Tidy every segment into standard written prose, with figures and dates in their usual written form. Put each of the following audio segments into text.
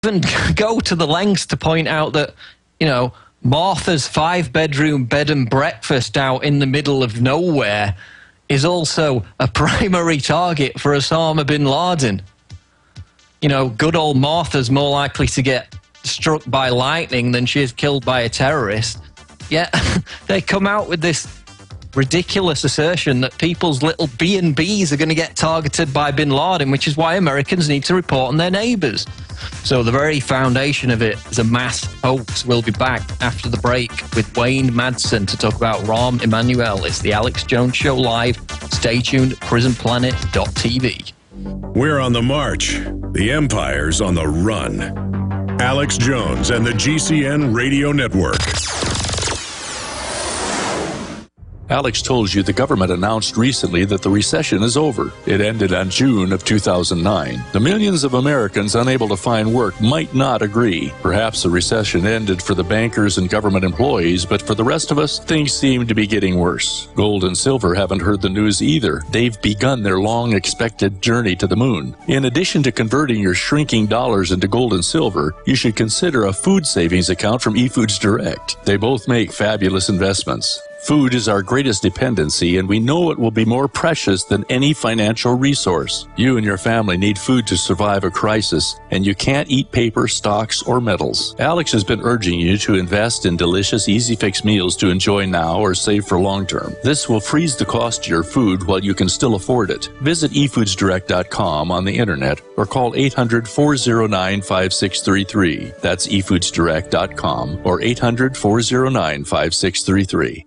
even go to the lengths to point out that, you know, Martha's 5-bedroom bed and breakfast out in the middle of nowhere is also a primary target for Osama bin Laden. You know, good old Martha's more likely to get struck by lightning than she is killed by a terrorist. Yet they come out with this ridiculous assertion that people's little B&Bs are going to get targeted by bin Laden, which is why Americans need to report on their neighbours. So the very foundation of it is a mass hoax. We'll be back after the break with Wayne Madsen to talk about Rahm Emanuel. It's the Alex Jones Show live. Stay tuned at prisonplanet.tv. We're on the march. The Empire's on the run. Alex Jones and the GCN Radio Network. Alex told you the government announced recently that the recession is over. It ended on June of 2009. The millions of Americans unable to find work might not agree. Perhaps the recession ended for the bankers and government employees, but for the rest of us, things seem to be getting worse. Gold and silver haven't heard the news either. They've begun their long-expected journey to the moon. In addition to converting your shrinking dollars into gold and silver, you should consider a food savings account from eFoods Direct. They both make fabulous investments. Food is our greatest dependency, and we know it will be more precious than any financial resource. You and your family need food to survive a crisis, and you can't eat paper, stocks, or metals. Alex has been urging you to invest in delicious, easy-fix meals to enjoy now or save for long-term. This will freeze the cost of your food while you can still afford it. Visit eFoodsDirect.com on the internet or call 800-409-5633. That's eFoodsDirect.com or 800-409-5633.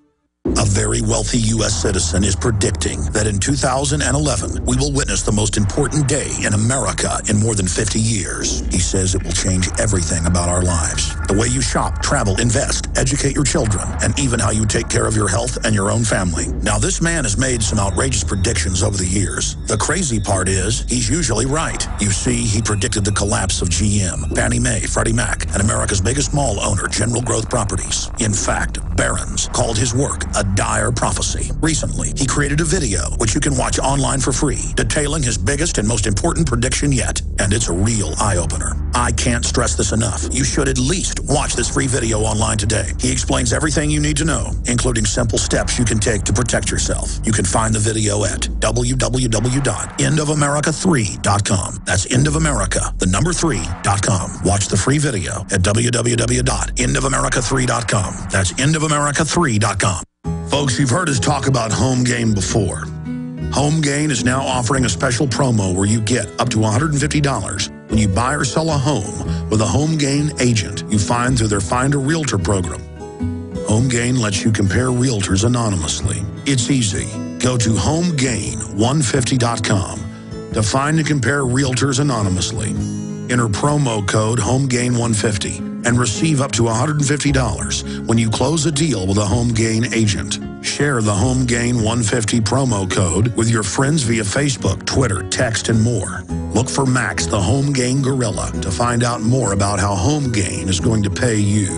A very wealthy U.S. citizen is predicting that in 2011, we will witness the most important day in America in more than 50 years. He says it will change everything about our lives. The way you shop, travel, invest, educate your children, and even how you take care of your health and your own family. Now, this man has made some outrageous predictions over the years. The crazy part is, he's usually right. You see, he predicted the collapse of GM, Fannie Mae, Freddie Mac, and America's biggest mall owner, General Growth Properties. In fact, Barron's called his work a dire prophecy. Recently, he created a video, which you can watch online for free, detailing his biggest and most important prediction yet. And it's a real eye-opener. I can't stress this enough. You should at least watch this free video online today. He explains everything you need to know, including simple steps you can take to protect yourself. You can find the video at www.endofamerica3.com. That's endofamerica, the number 3.com. Watch the free video at www.endofamerica3.com. That's endofamerica3.com. Folks, you've heard us talk about Home Gain before. Home Gain is now offering a special promo where you get up to $150 when you buy or sell a home with a Home Gain agent you find through their Find a Realtor program. Home Gain lets you compare realtors anonymously. It's easy. Go to homegain150.com to find and compare realtors anonymously. Enter promo code HOMEGAIN150 and receive up to $150 when you close a deal with a Home Gain agent. Share the Home Gain 150 promo code with your friends via Facebook, Twitter, text, and more. Look for Max, the Home Gain Gorilla, to find out more about how Home Gain is going to pay you.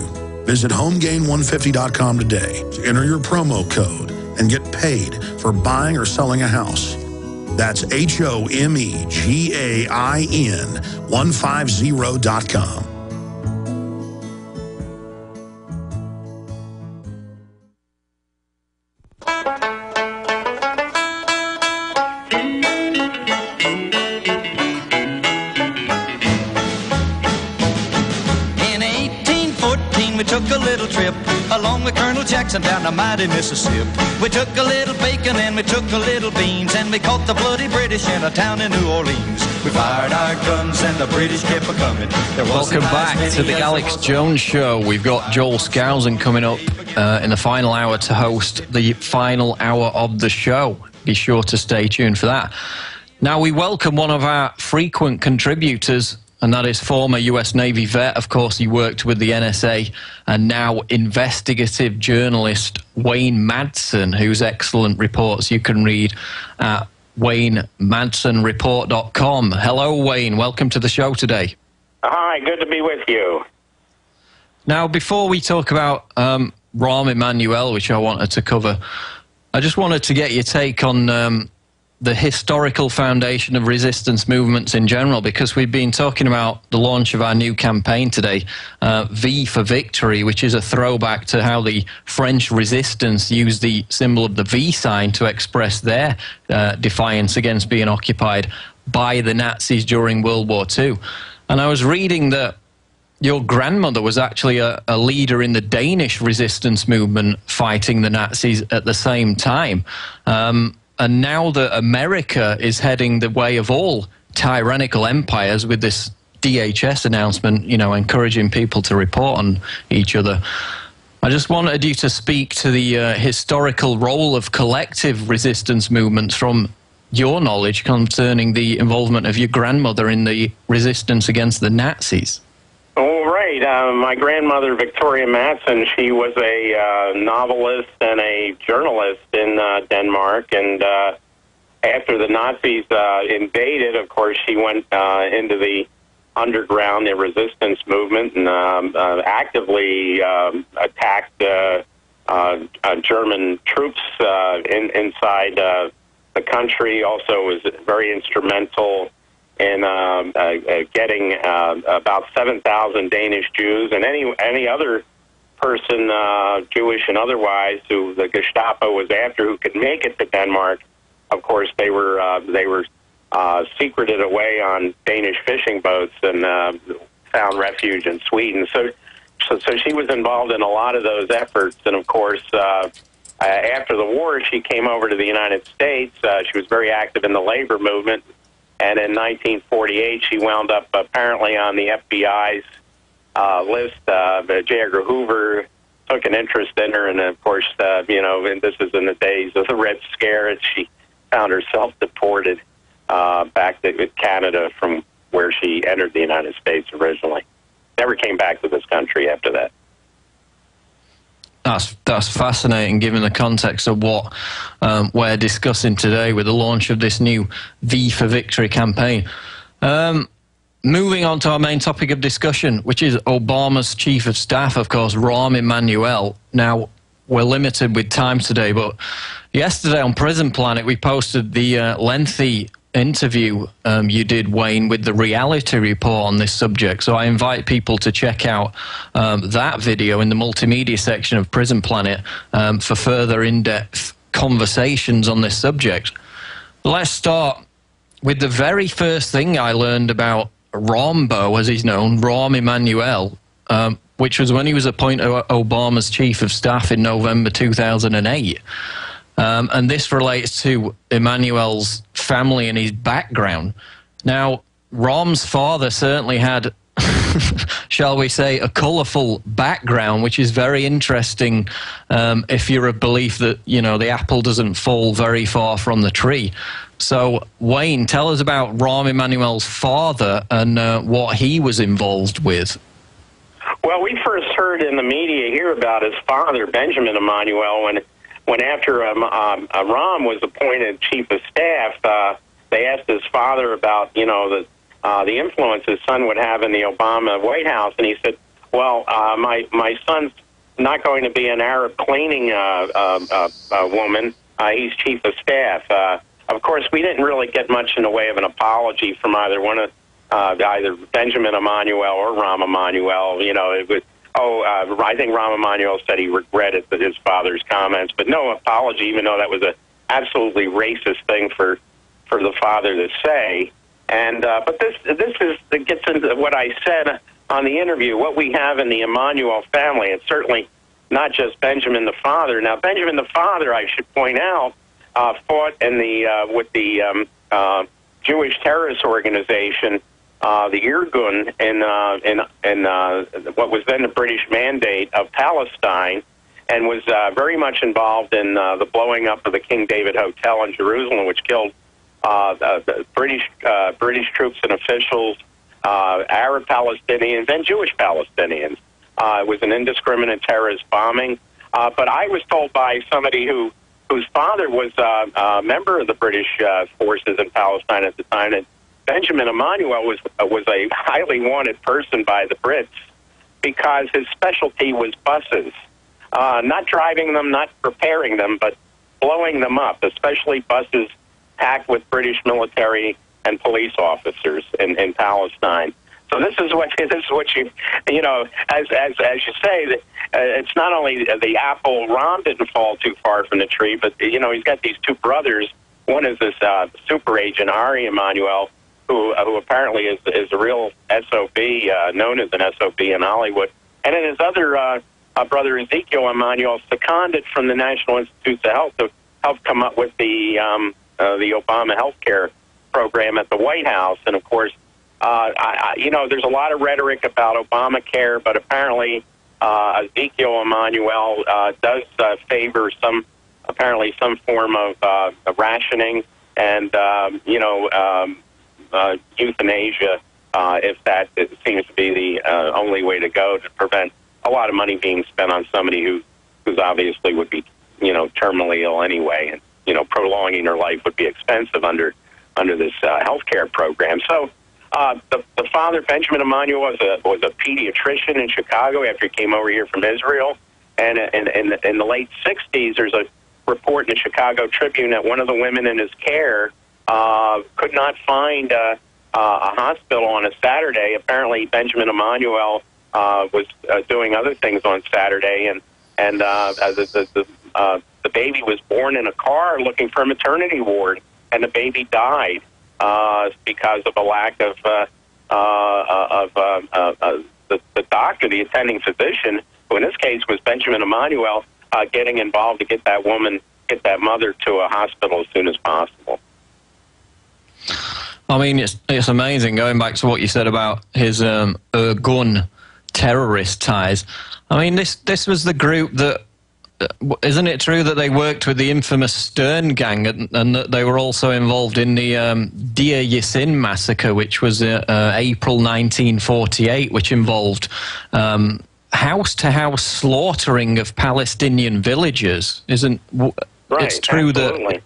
Visit HomeGain150.com today to enter your promo code and get paid for buying or selling a house. That's HomeGain150.com. Took a little trip along with Colonel Jackson down the mighty Mississippi. We took a little bacon and we took a little beans, and we caught the bloody British in a town in New Orleans. We fired our guns and the British kept a-coming. Welcome back to the Alex Jones Show. We've got Joel Skousen coming up in the final hour to host the final hour of the show. Be sure to stay tuned for that. Now, we welcome one of our frequent contributors, and that is former US Navy vet. Of course, he worked with the NSA, and now investigative journalist Wayne Madsen, whose excellent reports you can read at WayneMadsenReport.com. Hello, Wayne. Welcome to the show today. Hi, good to be with you. Now, before we talk about Rahm Emanuel, which I wanted to cover, I just wanted to get your take on the historical foundation of resistance movements in general, because we've been talking about the launch of our new campaign today, V for Victory, which is a throwback to how the French resistance used the symbol of the V sign to express their defiance against being occupied by the Nazis during World War II. And I was reading that your grandmother was actually a leader in the Danish resistance movement fighting the Nazis at the same time. And now that America is heading the way of all tyrannical empires with this DHS announcement, you know, encouraging people to report on each other, I just wanted you to speak to the historical role of collective resistance movements from your knowledge concerning the involvement of your grandmother in the resistance against the Nazis. Oh, right. My grandmother, Victoria Madsen, she was a novelist and a journalist in Denmark. And after the Nazis invaded, of course, she went into the underground, the resistance movement, and actively attacked German troops inside the country. Also was very instrumental in getting about 7,000 Danish Jews and any other person, Jewish and otherwise, who the Gestapo was after, who could make it to Denmark. Of course, they were secreted away on Danish fishing boats and found refuge in Sweden. So she was involved in a lot of those efforts. And of course, after the war, she came over to the United States. She was very active in the labor movement. And in 1948, she wound up apparently on the FBI's list. J. Edgar Hoover took an interest in her, and of course, and this is in the days of the Red Scare, and she found herself deported back to Canada from where she entered the United States originally. Never came back to this country after that. That's fascinating, given the context of what we're discussing today with the launch of this new V for Victory campaign. Moving on to our main topic of discussion, which is Obama's chief of staff, of course, Rahm Emanuel. Now, we're limited with time today, but yesterday on Prison Planet, we posted the lengthy interview you did, Wayne, with the Reality Report on this subject. So I invite people to check out that video in the multimedia section of Prison Planet for further in-depth conversations on this subject. Let's start with the very first thing I learned about Rombo, as he's known, Rahm Emanuel, which was when he was appointed Obama's chief of staff in November 2008. And this relates to Emanuel's family and his background. Now, Rahm's father certainly had, shall we say, a colourful background, which is very interesting if you're of belief that, you know, the apple doesn't fall very far from the tree. So, Wayne, tell us about Rahm Emanuel's father and what he was involved with. Well, we first heard in the media here about his father, Benjamin Emanuel, when after Rahm was appointed chief of staff, they asked his father about, you know, the influence his son would have in the Obama White House, and he said, "Well, my son's not going to be an Arab cleaning woman. He's chief of staff." Of course, we didn't really get much in the way of an apology from either one of either Benjamin Emanuel or Rahm Emanuel. You know, it was. I think Rahm Emanuel said he regretted his father's comments, but no apology, even though that was an absolutely racist thing for the father to say. And but this gets into what I said on the interview. What we have in the Emanuel family, it's certainly not just Benjamin the father. Now, Benjamin the father, I should point out, fought in with the Jewish terrorist organization, the Irgun, in what was then the British Mandate of Palestine, and was very much involved in the blowing up of the King David Hotel in Jerusalem, which killed the British troops and officials, Arab Palestinians, and Jewish Palestinians. It was an indiscriminate terrorist bombing. But I was told by somebody whose father was a member of the British forces in Palestine at the time that Benjamin Emanuel was a highly wanted person by the Brits because his specialty was buses, not driving them, not repairing them, but blowing them up, especially buses attacked with British military and police officers in Palestine. So this is what you know, as you say, that it's not only the apple. Ron didn't fall too far from the tree, but you know, he's got these two brothers. One is this super agent Ari Emanuel, who apparently is a real SOB, known as an SOB in Hollywood, and then his other brother Ezekiel Emanuel seconded from the National Institutes of Health to help come up with the Obama healthcare program at the White House, and of course. You know, there's a lot of rhetoric about Obamacare, but apparently Ezekiel Emanuel does favor some form of rationing and, you know, euthanasia, if that seems to be the only way to go to prevent a lot of money being spent on somebody who's obviously would be, you know, terminally ill anyway, and, you know, prolonging her life would be expensive under this healthcare program. So. The father, Benjamin Emanuel, was a pediatrician in Chicago after he came over here from Israel. And in the late 60s, there's a report in the Chicago Tribune that one of the women in his care could not find a hospital on a Saturday. Apparently, Benjamin Emanuel was doing other things on Saturday, and the baby was born in a car looking for a maternity ward, and the baby died. Because of a lack of the doctor, the attending physician, who in this case was Benjamin Emanuel, getting involved to get that mother to a hospital as soon as possible. I mean, it's amazing, going back to what you said about his Irgun terrorist ties. I mean, this was the group that, isn't it true that they worked with the infamous Stern gang, and that they were also involved in the Deir Yassin massacre, which was April 1948, which involved house-to-house slaughtering of Palestinian villagers? Right, it's true absolutely. That...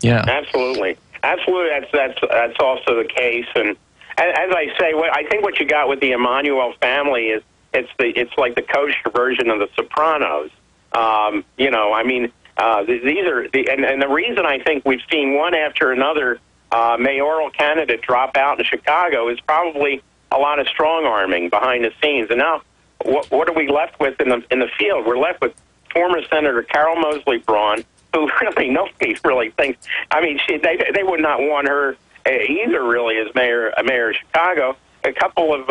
Yeah. Absolutely. That's also the case. And as I say, I think what you got with the Emanuel family is it's like the kosher version of The Sopranos. You know, I mean, these are and the reason I think we've seen one after another mayoral candidate drop out in Chicago is probably a lot of strong arming behind the scenes. And now, what are we left with in the field? We're left with former Senator Carol Moseley Braun, who really nobody really thinks. I mean, they would not want her either, really, as mayor of Chicago. A couple of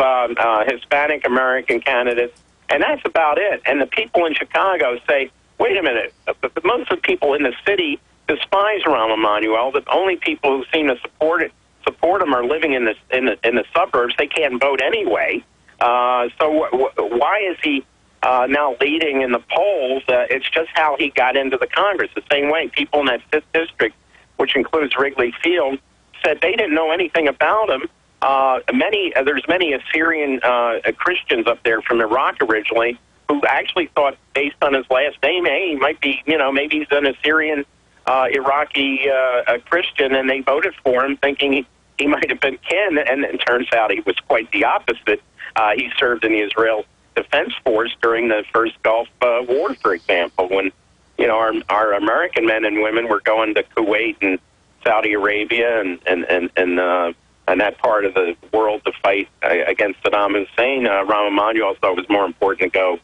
Hispanic American candidates. And that's about it. And the people in Chicago say, wait a minute, most of the people in the city despise Rahm Emanuel. The only people who seem to support him are living in the suburbs. They can't vote anyway. So why is he now leading in the polls? It's just how he got into the Congress. The same way people in that 5th district, which includes Wrigley Field, said they didn't know anything about him. There's many Assyrian Christians up there from Iraq originally who actually thought, based on his last name, hey, he might be, you know, maybe he's an Assyrian Iraqi Christian, and they voted for him thinking he might have been kin, and it turns out he was quite the opposite. He served in the Israel Defense Force during the first Gulf War, for example, when, you know, our American men and women were going to Kuwait and Saudi Arabia and that part of the world to fight against Saddam Hussein. Rahm Emanuel thought it was more important to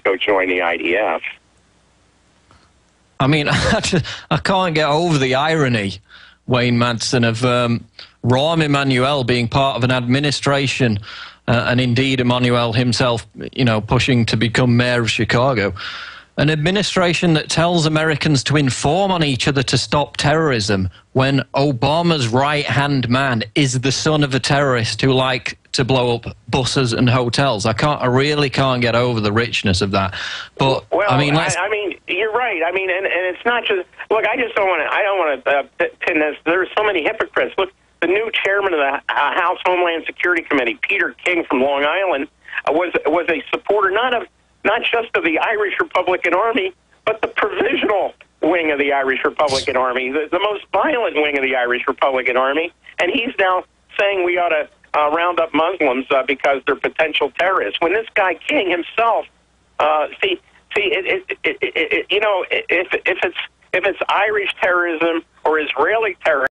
go join the IDF. I mean, I can't get over the irony, Wayne Madsen, of Rahm Emanuel being part of an administration, and indeed Emanuel himself, you know, pushing to become mayor of Chicago. An administration that tells Americans to inform on each other to stop terrorism, when Obama's right-hand man is the son of a terrorist who liked to blow up buses and hotels. I really can't get over the richness of that. But well, I mean, you're right. I mean, and it's not just. Look, I don't want to pin this. There's so many hypocrites. Look, the new chairman of the House Homeland Security Committee, Peter King from Long Island, was a supporter not just of the Irish Republican Army, but the provisional wing of the Irish Republican Army, the most violent wing of the Irish Republican Army, and he's now saying we ought to round up Muslims because they're potential terrorists. When this guy King himself, you know, if if it's Irish terrorism or Israeli terrorism.